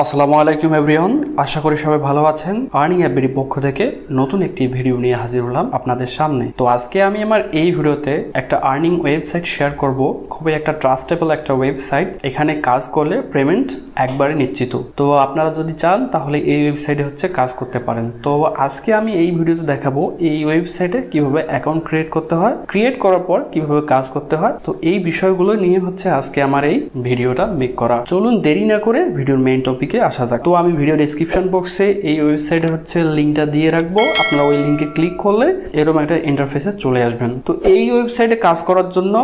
আসসালামু আলাইকুম এভরিওয়ান, আশা করি সবাই ভালো আছেন। আর্নিং অ্যাপের পক্ষ থেকে নতুন একটি ভিডিও নিয়ে হাজির হলাম আপনাদের সামনে। তো আজকে আমি আমার এই ভিডিওতে একটা আর্নিং ওয়েবসাইট শেয়ার করব, খুবই একটা ট্রাস্টেবল একটা ওয়েবসাইট। এখানে কাজ করলে পেমেন্ট একবারে নিশ্চিত। তো আপনারা যদি চান তাহলে এই ওয়েবসাইটে কাজ করতে পারেন। তো আজকে আমি এই ভিডিওতে দেখাবো এই ওয়েবসাইটে কিভাবে অ্যাকাউন্ট ক্রিয়েট করতে হয়, ক্রিয়েট করার পর কিভাবে কাজ করতে হয়। তো এই বিষয়গুলো নিয়ে আজকে আমার এই ভিডিওটা মেক করা। চলুন দেরি না করে ভিডিওর মেইন টপিকে আসা যাক। তো আমি ভিডিও ডেসক্রিপশন বক্সে এই ওয়েবসাইটের লিঙ্কটা দিয়ে রাখবো। আপনারা ওই লিঙ্কে ক্লিক করলে এরকম একটা ইন্টারফেসে চলে আসবেন। তো এই ওয়েবসাইটে কাজ করার জন্য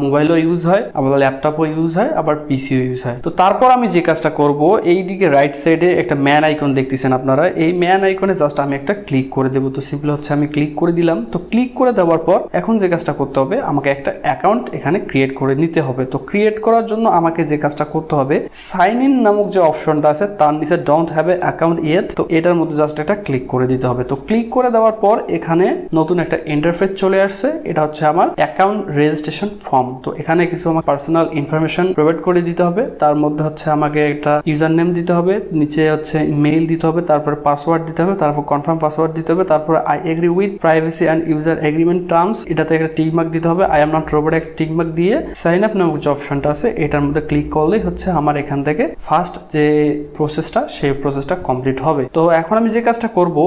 মোবাইলও ইউজ হয়, আবার ল্যাপটপও ইউজ হয়, আবার পিসিও ইউজ হয়। তো তারপর আমি যে কাজটা করব, এই দিকে রাইট সাইডে একটা ম্যান আইকন দেখতেছেন আপনারা। এই ম্যান আইকনে জাস্ট আমি একটা ক্লিক করে দেবো। তো সিম্পল আমি ক্লিক করে দিলাম। তো ক্লিক করে দেওয়ার পর এখন যে কাজটা করতে হবে, আমাকে একটা অ্যাকাউন্ট এখানে ক্রিয়েট করে নিতে হবে। তো ক্রিয়েট করার জন্য আমাকে যে কাজটা করতে হবে, সাইন ইন নামক যে অপশনটা আছে তার নিচে don't have a account yet, তো এটার মধ্যে জাস্ট একটা ক্লিক করে দিতে হবে। তো ক্লিক করে দেওয়ার পর এখানে নতুন একটা ইন্টারফেস চলে আসছে। এটা আমার অ্যাকাউন্ট রেজিস্ট্রেশন ফর্ম। তো এখানে কিছু আমার পার্সোনাল ইনফরমেশন প্রোভাইড করে দিতে হবে। তার মধ্যে আমাকে একটা ইউজার নেম দিতে হবে, নিচে মেইল দিতে হবে, তারপরে পাসওয়ার্ড দিতে হবে, তারপর কনফার্ম পাসওয়ার্ড দিতে হবে, তারপরে I agree with privacy and user agreement terms, এটাতে একটা টিক মার্ক দিতে হবে। আই এম নট রোবট একটা টিক মার্ক দিয়ে সাইন আপ নামক যে অপশনটা আছে এটার মধ্যে ক্লিক করলেই আমার এখান থেকে ফার্স্ট যে প্রসেসটা, সেই প্রসেসটা কমপ্লিট হবে। তো এখন আমি যে কাজটা করব,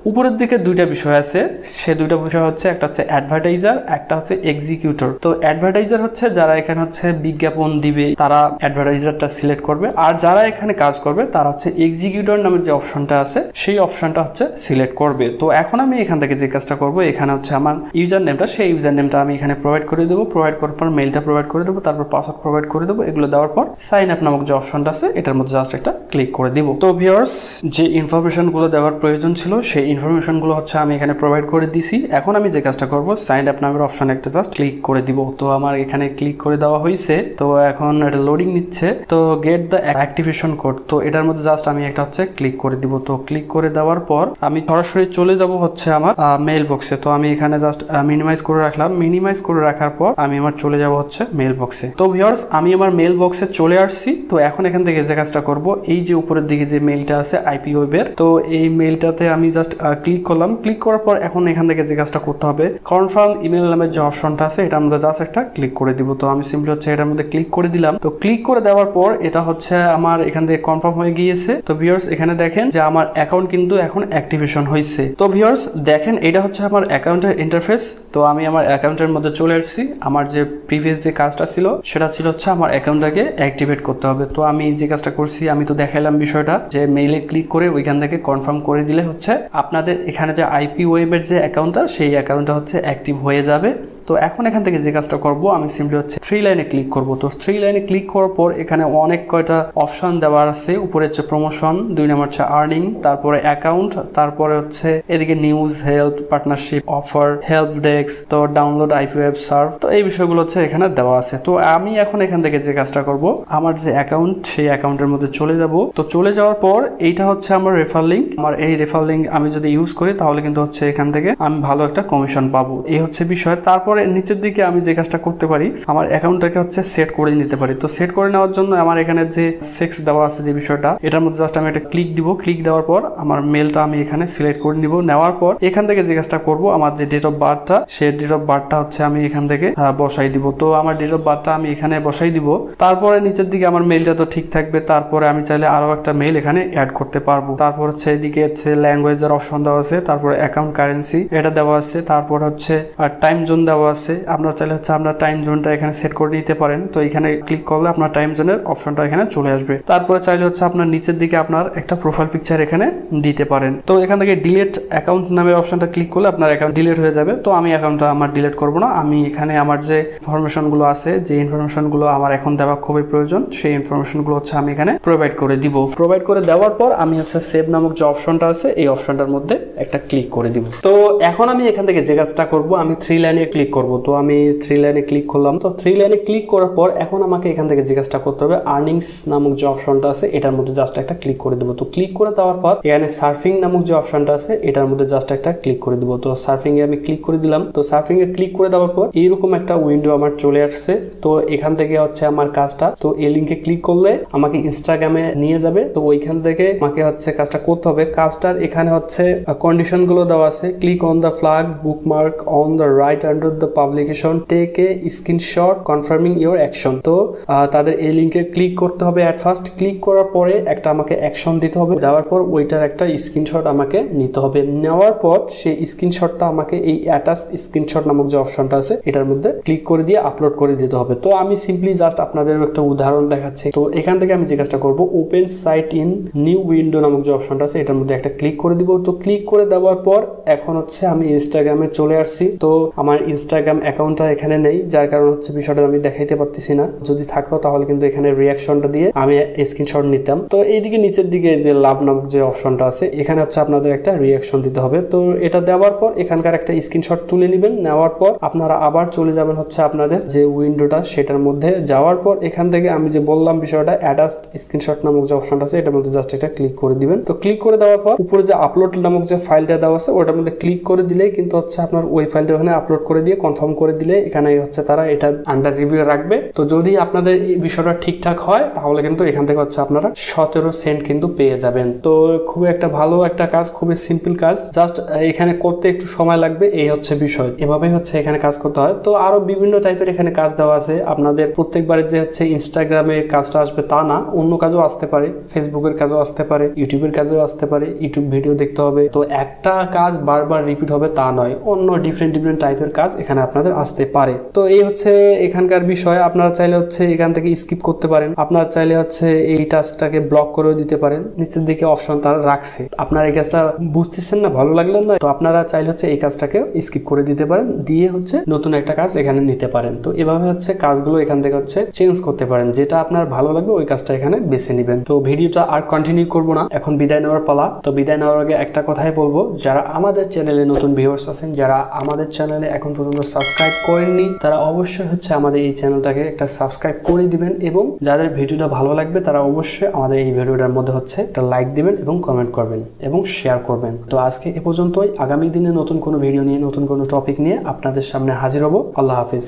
উপরের দিকে দুইটা বিষয় আছে। সে দুইটা বিষয় একটা অ্যাডভার্টাইজার, একটা এক্সিকিউটর। তো অ্যাডভার্টাইজার যারা এখানে বিজ্ঞাপন দিবে, তারা অ্যাডভার্টাইজারটা সিলেক্ট করবে। আর যারা এখানে কাজ করবে তারা এক্সিকিউটর নামের যে অপশনটা আছে সেই অপশনটা সিলেক্ট করবে। তো এখন আমি এখান থেকে যে কাজটা করব, এখানে আমার ইউজার নেমটা, সেই ইউজার নেমটা আমি এখানে প্রোভাইড করে দেবো। প্রোভাইড করার পর মেইলটা প্রোভাইড করে দেবো, তারপর পাসওয়ার্ড প্রোভাইড করে দেবো। এগুলো দেওয়ার পর সাইন আপ নামক যে অপশনটা আছে এটার মধ্যে জাস্ট একটা ক্লিক করে দিব। তো ভিউয়ার্স, যে ইনফরমেশন গুলো দেওয়ার প্রয়োজন ছিল সেই ইনফরমেশন গুলো আমি এখানে প্রোভাইড করে দিছি। এখন আমি যে কাজটা করব, সাইন আপ নামের অপশনে একটা জাস্ট ক্লিক করে দিব। তো আমার এখানে ক্লিক করে দেওয়া হয়েছে। তো এখন এটা লোডিং নিচ্ছে। তো গেট দ্য অ্যাক্টিভেশন কোড, তো এটার মধ্যে জাস্ট আমি একটা ক্লিক করে দিব। তো ক্লিক করে দেওয়ার পর আমি সরাসরি চলে যাব আমার মেইল বক্সে। তো আমি এখানে জাস্ট মিনিমাইজ করে রাখলাম। মিনিমাইজ করে রাখার পর আমি আমার চলে যাব মেইল বক্সে। তো ভিউয়ার্স, আমি আমার মেইল বক্সে চলে আসছি। তো এখন এখান থেকে যে কাজটা করব, এই যে উপরের দিকে যে মেইলটা আছে আইপি ওয়েবের, তো এই মেইলটাতে আমি জাস্ট ক্লিক করলাম। ক্লিক করার পর এখন এখান থেকে যে কাজটা করতে হবে, কনফার্ম ইমেল নামের যে অপশনটা আছে এটার মধ্যে জাস্ট একটা ক্লিক করে দিব। তো আমি সিম্পলি এটার মধ্যে ক্লিক করে দিলাম। তো ক্লিক করে দেওয়ার পর এটা আমার এখান থেকে কনফার্ম হয়ে গিয়েছে। তো ভিউয়ার্স, এখানে দেখেন যে আমার অ্যাকাউন্ট কিন্তু এখন অ্যাক্টিভেশন হয়েছে। তো ভিউয়ার্স দেখেন, এটা আমার অ্যাকাউন্টের ইন্টারফেস। তো আমি আমার অ্যাকাউন্টের মধ্যে চলে আসছি। আমার যে প্রিভিয়াস যে কাজটা ছিল সেটা ছিল আমার অ্যাকাউন্টটাকে অ্যাক্টিভেট করতে হবে। তো আমি যে কাজটা করছি, আমি তো দেখাইলাম বিষয়টা যে মেইলে ক্লিক করে ওইখান থেকে কনফার্ম করে দিলে আপনাদের এখানে যে আইপি ওয়েবের যে অ্যাকাউন্টটা, সেই অ্যাকাউন্টটা অ্যাক্টিভ হয়ে যাবে। তো এখন এখান থেকে যে কাজটা করব, আমি সিম্পলি 3 লাইনে ক্লিক করব। তো 3 লাইনে ক্লিক করার পর এখানে অনেক কয়টা অপশন দেওয়া আছে। উপরে প্রমোশন, 2 নম্বর আর্নিং, তারপরে অ্যাকাউন্ট, তারপরে এদিকে news, help, partnership, offer, help desk, তো ডাউনলোড আইপি ওয়েব সার্ভ। তো এই বিষয়গুলো এখানে দেওয়া আছে। তো আমি এখন এখান থেকে যে কাজটা করব, আমার যে অ্যাকাউন্ট, সেই অ্যাকাউন্টের মধ্যে চলে যাব। তো চলে যাওয়ার পর এইটা আমার রেফার লিঙ্ক। আমার এই রেফার লিঙ্ক আমি যদি ইউজ করি তাহলে কিন্তু এখান থেকে আমি ভালো একটা কমিশন পাবো। এই বিষয়। তারপরে নিচের দিকে আমি যে কাজটা করতে পারি, আমার অ্যাকাউন্টটাকে সেট করে নিতে পারি। তো সেট করে নেওয়ার জন্য আমার এখানে যে সেক্স দেওয়া আছে যে বিষয়টা, এটার মধ্যে জাস্ট আমি একটা ক্লিক দিব। ক্লিক দেওয়ার পর আমার মেলটা আমি এখানে সিলেক্ট করে নিব। নেওয়ার পর এখান থেকে যে কাজটা করব, আমার যে ডেট অফ বার্থটা, সেই ডেট অফ বার্থটা আমি এখান থেকে বসাই দিব। তো আমার ডেট অফ বার্থটা আমি এখানে বসাই দিব। তারপরে নিচের দিকে আমার মেলটা তো ঠিক থাকবে। তারপরে আমি চাইলে আরো একটা মেল এখানে অ্যাড করতে পারবো। তারপর এদিকে ল্যাঙ্গুয়েজের অপশন দেওয়া আছে, তারপরে অ্যাকাউন্ট কারেন্সি এটা দেওয়া আছে, তারপর টাইম জোন দেওয়া আছে। আপনারা চাইলে আপনার টাইম জোনটা এখানে সেট করে নিতে পারেন। তো এখানে ক্লিক করলে আপনার টাইম জোনের অপশনটা এখানে চলে আসবে। তারপরে চাইলে আপনার নিচের দিকে আপনার একটা প্রোফাইল পিকচার এখানে দিতে পারেন। তো এখান থেকে ডিলিট অ্যাকাউন্ট নামের অপশনটা ক্লিক করলে আপনার অ্যাকাউন্ট ডিলিট হয়ে যাবে। তো আমি অ্যাকাউন্টটা আমার ডিলিট করব না। আমি এখানে আমার যে ইনফরমেশনগুলো আছে, যে ইনফরমেশনগুলো আমার এখন দেওয়া খুবই প্রয়োজন, সেই ইনফরমেশনগুলো আমি এখানে প্রোভাইড করে দিব। প্রোভাইড করে দেওয়ার পর আমি সেভ নামক যে অপশনটা আছে এই অপশনটার মধ্যে একটা ক্লিক করে দিব। তো এখন আমি এখান থেকে যে কাজটা করব, আমি 3 লাইনে ক্লিক করব। তো আমি 3 লাইনে ক্লিক করলাম। তো 3 লাইনে ক্লিক করার পর এখন আমাকে এখান থেকে যে কাজটা করতে হবে, আর্নিংস নামক যে অপশনটা আছে এটার মধ্যে জাস্ট একটা ক্লিক করে দেবো। তো ক্লিক করে দেওয়ার পর এখানে সার্ফিং নামক যে অপশনটা আছে এটার মধ্যে জাস্ট একটা ক্লিক করে দেবো। তো সার্ফিং এ আমি ক্লিক করে দিলাম। তো সার্ফিং এ ক্লিক করে দেওয়ার পর এইরকম একটা উইন্ডো আমার চলে আসছে। তো এখান থেকে হচ্ছে আমার কাজটা, তো এই লিঙ্কে ক্লিক করলে আমাকে ইনস্টাগ্রামে নিয়ে যাবে। তো ওইখান থেকে আমাকে হচ্ছে কাজটা করতে হবে। কাজটার এখানে হচ্ছে কন্ডিশন গুলো দেওয়া আছে, click on the flag bookmark on the right under the publication, take a screenshot confirming your action. তো তাদের এই লিঙ্কে ক্লিক করতে হবে। অ্যাট ফার্স্ট ক্লিক করার পরে একটা আমাকে অ্যাকশন দিতে হবে, দেওয়ার পর ওইটার একটা স্ক্রিনশট আমাকে নিতে হবে। নেওয়ার পর সেই স্ক্রিনশটটা আমাকে এই অ্যাটাচ স্ক্রিনশট নামক যে অপশনটা আছে এটার মধ্যে ক্লিক করে দিয়ে আপলোড করে দিতে হবে। তো আমি সিম্পলি জাস্ট আপনাদের একটা উদাহরণ দেখাচ্ছি। তো এখান থেকে আমি যে কাজটা করবো, open site in new window নামক যে অপশনটা আছে এটার মধ্যে একটা ক্লিক করে দিব। তো ক্লিক করে দেওয়ার পর এখন হচ্ছে আমি ইনস্টাগ্রামে চলে আসছি। তো আমার ইনস্টাগ্রাম অ্যাকাউন্টটা এখানে নেই, যার কারণ হচ্ছে বিষয়টা আমি দেখাইতে পারতেছি না। যদি থাকতো তাহলে কিন্তু এখানে রিয়াকশনটা দিয়ে আমি স্ক্রিনশট নিতাম। তো এইদিকে নিচের দিকে যে লাভ নামক যে অপশনটা আছে এখানে হচ্ছে আপনাদের একটা রিয়াকশন দিতে হবে। তো এটা দেওয়ার পর এখানকার একটা স্ক্রিনশট তুলে নেবেন। নেওয়ার পর আপনারা আবার চলে যাবেন হচ্ছে আপনাদের যে উইন্ডোটা সেটার মধ্যে। যাওয়ার পর এখান থেকে আমি যে বললাম বিষয়টা, অ্যাটাচ স্ক্রিনশট নামক যে অপশনটা আছে এটার মধ্যে জাস্ট একটা ক্লিক করে দিবেন। তো ক্লিক করে দেওয়ার পর উপরে যে আপলোড নামক যে ফাইলটা দেওয়া আছে ওটার মধ্যে ক্লিক করে দিলেই কিন্তু হচ্ছে আপনার ওই ফাইলটা ওখানে আপলোড করে দিয়ে কনফার্ম করে দিলে এখানে হচ্ছে তারা এটা আন্ডার রিভিউ রাখবে। তো যদি আপনাদের এই বিষয়টা ঠিকঠাক হয় তাহলে কিন্তু এখান থেকে হচ্ছে আপনারা 17 সেন্ট কিন্তু পেয়ে যাবেন। তো খুবই একটা ভালো একটা কাজ, খুবই সিম্পল কাজ, জাস্ট এখানে করতে একটু সময় লাগবে, এই হচ্ছে বিষয়। এভাবেই হচ্ছে এখানে কাজ করতে হয়। তো আরো বিভিন্ন টাইপের এখানে কাজ দেওয়া আছে। আপনাদের প্রত্যেকবারে যে হচ্ছে ইনস্টাগ্রামে কাজটা আসবে তা না, অন্য কাজও আসতে পারে, ফেসবুকের কাজও আসতে পারে, ইউটিউবের কাজও আসতে পারে, ইউটিউব ভিডিও দেখতে হবে। তো একটা কাজ বারবার রিপিট হবে তা নয়, অন্য ডিফারেন্ট টাইপের কাজ এখানে আপনাদের আসতে পারে। তো এই হচ্ছে এখানকার বিষয়। আপনারা চাইলে হচ্ছে এখান থেকে স্কিপ করতে পারেন, আপনারা চাইলে হচ্ছে এই টাস্কটাকে ব্লক করেও দিতে পারেন। নিচের দিকে অপশন তারা রাখছে, আপনারা এই কাজটা বুঝতেছেন না, ভালো লাগলো না, তো আপনারা চাইলে হচ্ছে এই কাজটাকে স্কিপ করে দিতে পারেন, দিয়ে হচ্ছে নতুন একটা কাজ এখানে নিতে পারেন। তো এভাবে হচ্ছে কাজগুলো এখান থেকে হচ্ছে চেঞ্জ করতে পারেন, যেটা আপনার ভালো লাগবে ওই কাজটা এখানে বেছে নেবেন। তো ভিডিওটা আর কন্টিনিউ করব না, এখন বিদায় নেওয়ার পালা। তো বিদায় নেওয়ার আগে একটা কথাই বলবো, যারা আমাদের চ্যানেলে নতুন ভিউয়ার্স আছেন, যারা আমাদের চ্যানেলে এখন পর্যন্ত সাবস্ক্রাইব করেননি, তারা অবশ্যই হচ্ছে আমাদের এই চ্যানেলটাকে একটা সাবস্ক্রাইব করে দিবেন, এবং যাদের ভিডিওটা ভালো লাগবে তারা অবশ্যই আমাদের এই ভিডিওটার মধ্যে হচ্ছে একটা লাইক দিবেন এবং কমেন্ট করবেন এবং শেয়ার করবেন। তো আজকে এ পর্যন্তই। আগামী দিনে নতুন কোনো ভিডিও নিয়ে, নতুন কোনো টপিক নিয়ে আপনাদের সামনে হাজির হব। আল্লাহ হাফিজ।